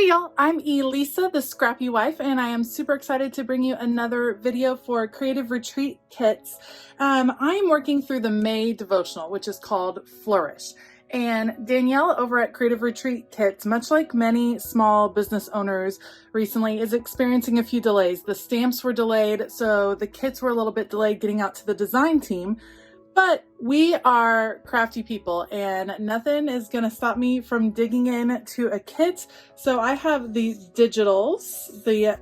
Hey y'all, I'm Elisa, the Scrappy Wife, and I am super excited to bring you another video for Creative Retreat Kits. I'm working through the May devotional, which is called Flourish. And Danielle over at Creative Retreat Kits, much like many small business owners recently, is experiencing a few delays. The stamps were delayed, so the kits were a little bit delayed getting out to the design team. But we are crafty people and nothing is going to stop me from digging into a kit. So I have these digitals, the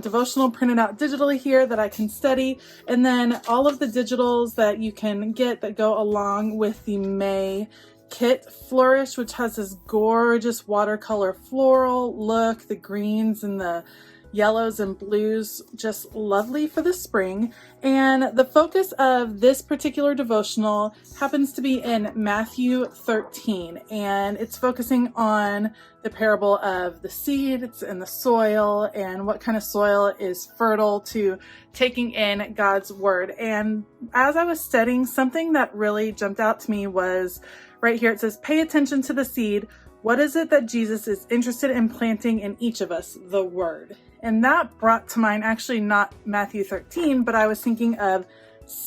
devotional printed out digitally here that I can study, and then all of the digitals that you can get that go along with the May kit Flourish, which has this gorgeous watercolor floral look, the greens and the yellows and blues, just lovely for the spring. And the focus of this particular devotional happens to be in Matthew 13, and it's focusing on the parable of the seeds and the soil and what kind of soil is fertile to taking in God's word. And as I was studying, something that really jumped out to me was right here. It says, pay attention to the seed. What is it that Jesus is interested in planting in each of us? The word. And that brought to mind actually not Matthew 13, but I was thinking of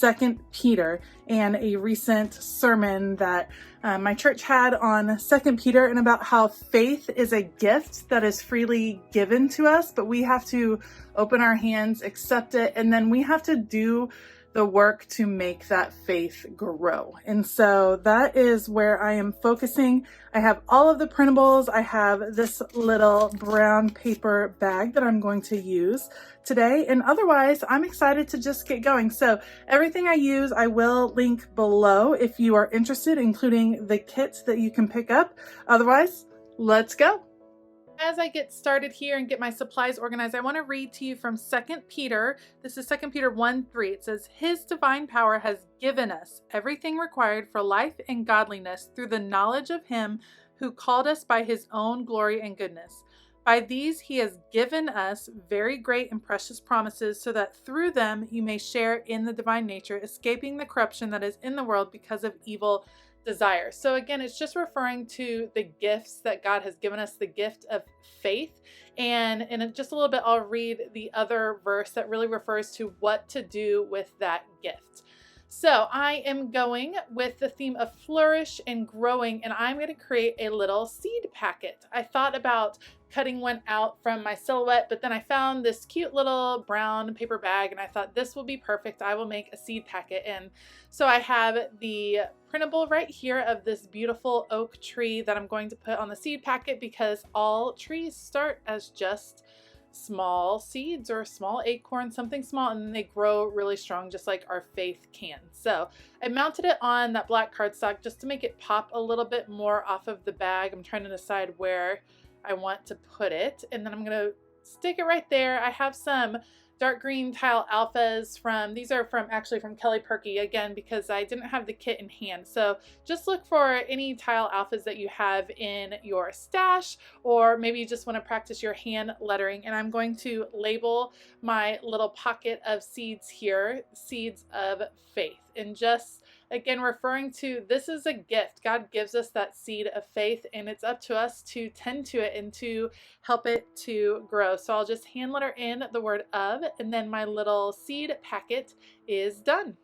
2 Peter and a recent sermon that my church had on 2 Peter and about how faith is a gift that is freely given to us, but we have to open our hands, accept it, and then we have to do the work to make that faith grow. And so that is where I am focusing. I have all of the printables. I have this little brown paper bag that I'm going to use today. And otherwise, I'm excited to just get going. So everything I use, I will link below if you are interested, including the kits that you can pick up. Otherwise, let's go. As I get started here and get my supplies organized, I want to read to you from 2 Peter. This is 2 Peter 1:3. It says, His divine power has given us everything required for life and godliness through the knowledge of Him who called us by His own glory and goodness. By these He has given us very great and precious promises, so that through them you may share in the divine nature, escaping the corruption that is in the world because of evil desire. So again, it's just referring to the gifts that God has given us, the gift of faith. And in just a little bit, I'll read the other verse that really refers to what to do with that gift. So I am going with the theme of flourish and growing, and I'm going to create a little seed packet. I thought about cutting one out from my silhouette, but then I found this cute little brown paper bag and I thought this will be perfect. I will make a seed packet. And so I have the printable right here of this beautiful oak tree that I'm going to put on the seed packet, because all trees start as just small seeds or small acorns, something small, and then they grow really strong, just like our faith can. So I mounted it on that black cardstock just to make it pop a little bit more off of the bag. I'm trying to decide where I want to put it, and then I'm going to stick it right there. I have some dark green tile alphas these are actually from Kelly Perky, again, because I didn't have the kit in hand. So just look for any tile alphas that you have in your stash, or maybe you just want to practice your hand lettering. And I'm going to label my little pocket of seeds here, seeds of faith, and just again referring to this is a gift. God gives us that seed of faith, and it's up to us to tend to it and to help it to grow. So I'll just hand letter in the word of, and then my little seed packet is done.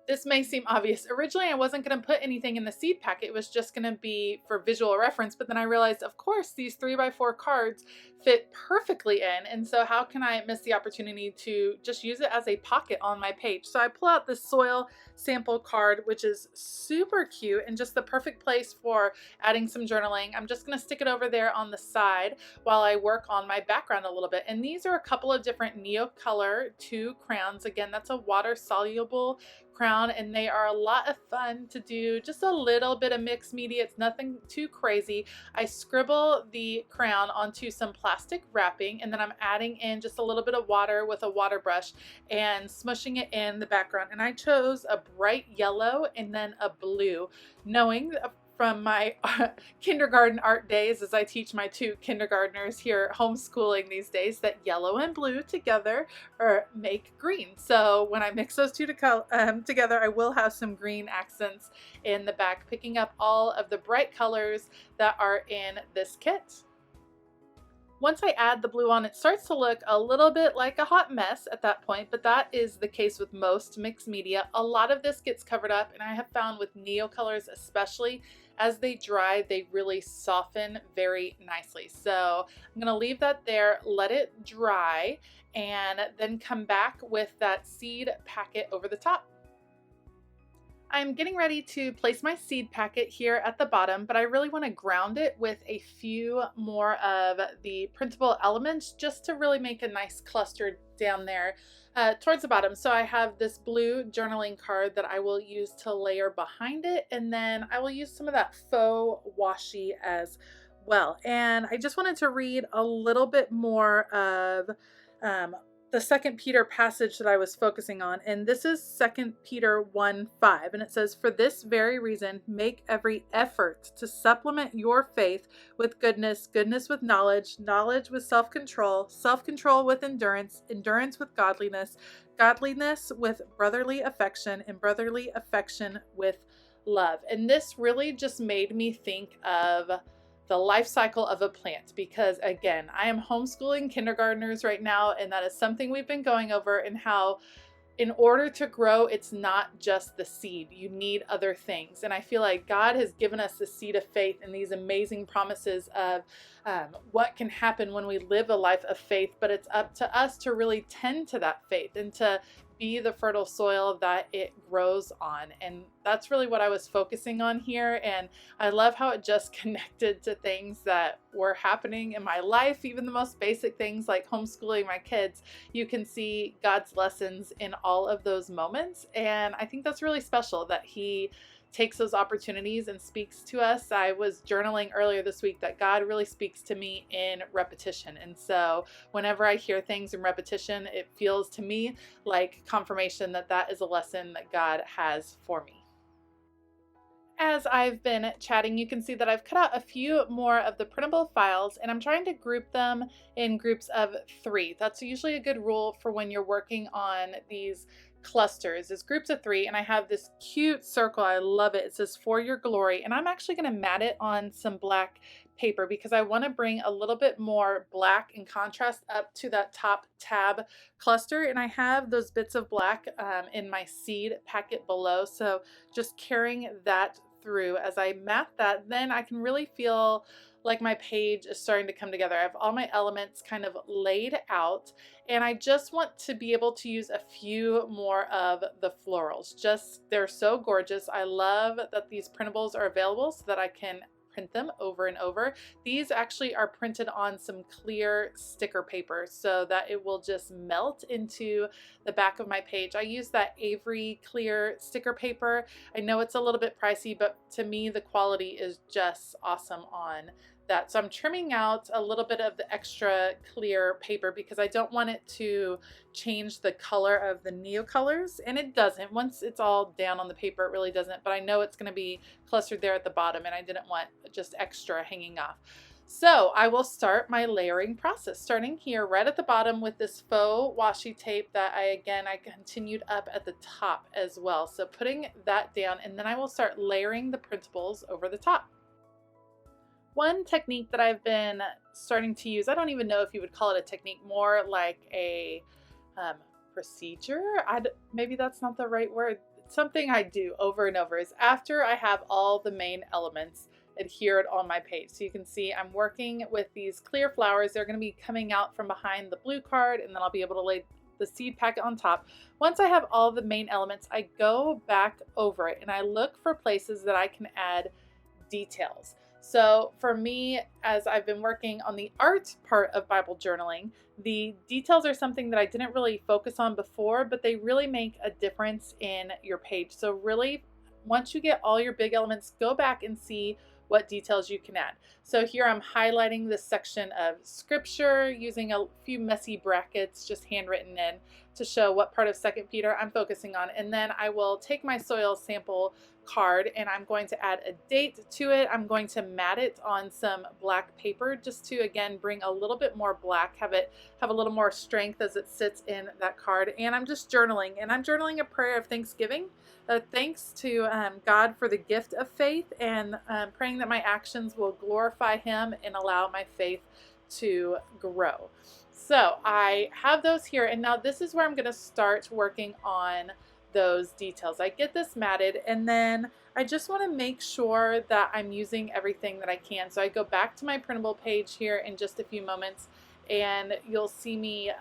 This may seem obvious. Originally, I wasn't going to put anything in the seed packet. It was just going to be for visual reference. But then I realized, of course, these 3x4 cards fit perfectly in. And so how can I miss the opportunity to just use it as a pocket on my page? So I pull out this soil sample card, which is super cute and just the perfect place for adding some journaling. I'm just going to stick it over there on the side while I work on my background a little bit. And these are a couple of different Neocolor 2 crayons. Again, that's a water soluble crown, and they are a lot of fun to do. Just a little bit of mixed media. It's nothing too crazy. I scribble the crayon onto some plastic wrapping, and then I'm adding in just a little bit of water with a water brush and smushing it in the background. And I chose a bright yellow and then a blue, knowing from my kindergarten art days, as I teach my 2 kindergartners here homeschooling these days, that yellow and blue together make green. So when I mix those two together, I will have some green accents in the back, picking up all of the bright colors that are in this kit. Once I add the blue on, it starts to look a little bit like a hot mess at that point, but that is the case with most mixed media. A lot of this gets covered up, and I have found with neocolors especially, as they dry, they really soften very nicely. So I'm gonna leave that there, let it dry, and then come back with that seed packet over the top. I'm getting ready to place my seed packet here at the bottom, but I really want to ground it with a few more of the printable elements just to really make a nice cluster down there towards the bottom. So I have this blue journaling card that I will use to layer behind it, and then I will use some of that faux washi as well. And I just wanted to read a little bit more of the Second Peter passage that I was focusing on, and this is Second Peter 1:5, and it says, "For this very reason, make every effort to supplement your faith with goodness, goodness with knowledge, knowledge with self-control, self-control with endurance, endurance with godliness, godliness with brotherly affection, and brotherly affection with love." And this really just made me think of the life cycle of a plant, because again, I am homeschooling kindergartners right now, and that is something we've been going over, and how in order to grow, it's not just the seed. You need other things. And I feel like God has given us the seed of faith and these amazing promises of what can happen when we live a life of faith, but it's up to us to really tend to that faith and to be the fertile soil that it grows on. And that's really what I was focusing on here. And I love how it just connected to things that were happening in my life, even the most basic things like homeschooling my kids. You can see God's lessons in all of those moments. And I think that's really special that He takes those opportunities and speaks to us. I was journaling earlier this week that God really speaks to me in repetition. And so whenever I hear things in repetition, it feels to me like confirmation that that is a lesson that God has for me. As I've been chatting, you can see that I've cut out a few more of the printable files, and I'm trying to group them in groups of 3. That's usually a good rule for when you're working on these clusters, is groups of 3. And I have this cute circle. I love it. It says "For Your Glory," and I'm actually going to mat it on some black paper because I want to bring a little bit more black and contrast up to that top tab cluster. And I have those bits of black in my seed packet below, so just carrying that through as I mat that, then I can really feel like my page is starting to come together. I have all my elements kind of laid out, and I just want to be able to use a few more of the florals. Just, they're so gorgeous. I love that these printables are available so that I can print them over and over. These actually are printed on some clear sticker paper so that it will just melt into the back of my page. I use that Avery clear sticker paper. I know it's a little bit pricey, but to me the quality is just awesome on that. So I'm trimming out a little bit of the extra clear paper because I don't want it to change the color of the neocolors, and it doesn't. Once it's all down on the paper, it really doesn't, but I know it's going to be clustered there at the bottom, and I didn't want just extra hanging off. So I will start my layering process, starting here right at the bottom with this faux washi tape that I continued up at the top as well. So putting that down, and then I will start layering the printables over the top. One technique that I've been starting to use, I don't even know if you would call it a technique, more like a procedure. Maybe that's not the right word. It's something I do over and over, is after I have all the main elements adhered on my page. So you can see I'm working with these clear flowers. They're going to be coming out from behind the blue card, and then I'll be able to lay the seed packet on top. Once I have all the main elements, I go back over it and I look for places that I can add details. So for me, as I've been working on the art part of Bible journaling, the details are something that I didn't really focus on before, but they really make a difference in your page. So really, once you get all your big elements, go back and see what details you can add. So here I'm highlighting this section of scripture using a few messy brackets just handwritten in to show what part of 2 Peter I'm focusing on. And then I will take my soil sample card and I'm going to add a date to it. I'm going to mat it on some black paper just to, again, bring a little bit more black, have a little more strength as it sits in that card. And I'm just journaling, and I'm journaling a prayer of thanksgiving, thanks to God for the gift of faith, and praying that my actions will glorify Him and allow my faith to grow. So I have those here, and now this is where I'm going to start working on those details. I get this matted, and then I just want to make sure that I'm using everything that I can. So I go back to my printable page here in just a few moments, and you'll see me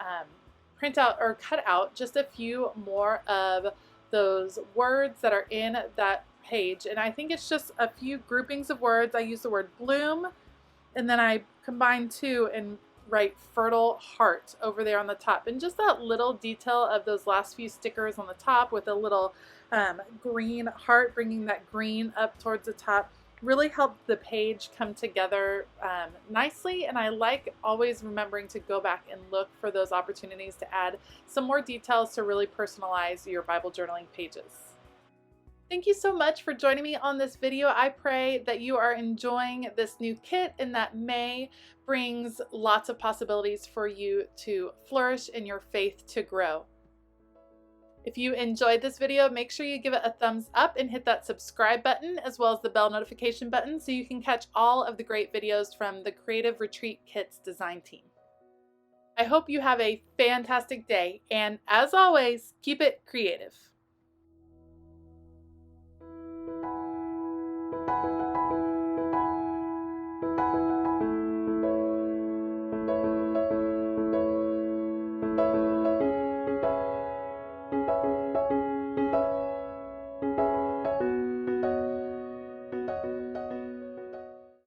print out or cut out just a few more of those words that are in that page. And I think it's just a few groupings of words. I use the word bloom, and then I combine two and write fertile heart over there on the top. And just that little detail of those last few stickers on the top with a little green heart, bringing that green up towards the top, really helped the page come together nicely. And I like always remembering to go back and look for those opportunities to add some more details to really personalize your Bible journaling pages. Thank you so much for joining me on this video. I pray that you are enjoying this new kit and that May brings lots of possibilities for you to flourish and your faith to grow. If you enjoyed this video, make sure you give it a thumbs up and hit that subscribe button as well as the bell notification button so you can catch all of the great videos from the Creative Retreat Kits design team. I hope you have a fantastic day, and as always, keep it creative.